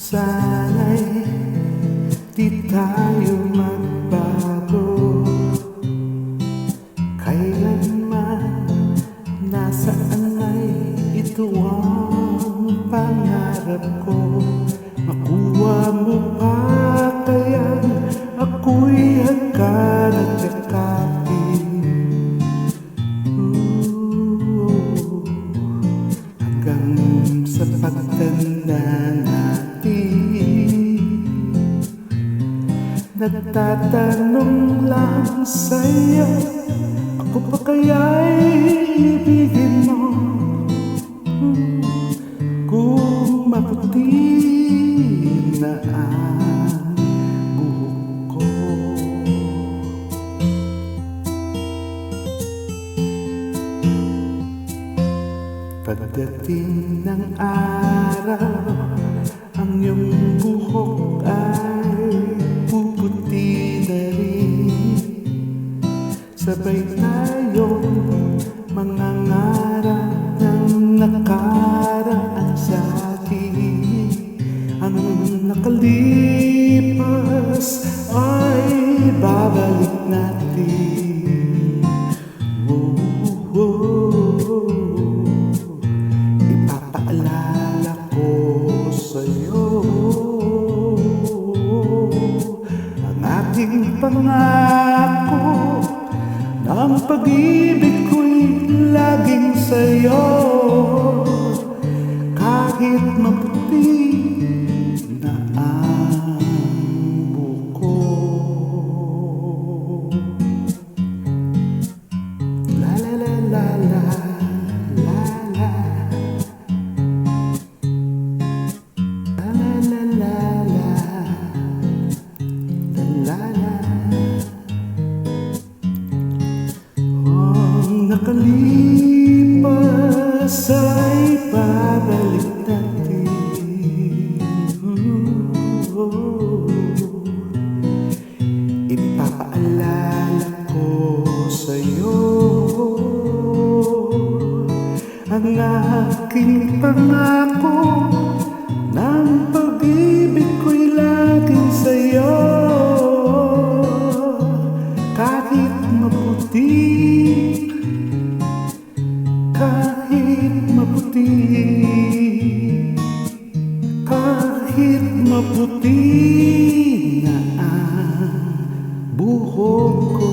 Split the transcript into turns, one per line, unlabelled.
Sana'y di tayo magbago. Kailanman, nasaan ay ito ang pangarap ko. Makuha mo pa kaya ako'y hanggang at yakapin. Hanggang sa pagtanda natin, nagtatanong lang sa'yo, ako pa kaya'y ibigin mo? Kung maputi na ang buhok ko. Pagdating ng araw, ang iyong buhok ay puputi na rin. Sabay tayong mangangarap ng nakaraan sa atin. Ang nakalipas ay babalik natin. Ipapaalala ko sa'yo ang ating pangako, ang pag-ibig ko'y laging sa'yo. Kahit maputi na ang buko. La la la la la la la. La la la la la la la. Ang nakalipas ay babalik natin. Ipapaalala ko sa'yo ang aking pangako, ng pag-ibig ko'y laging sa'yo. Kahit maputi, kahit maputi, kahit maputi na ang buhok ko.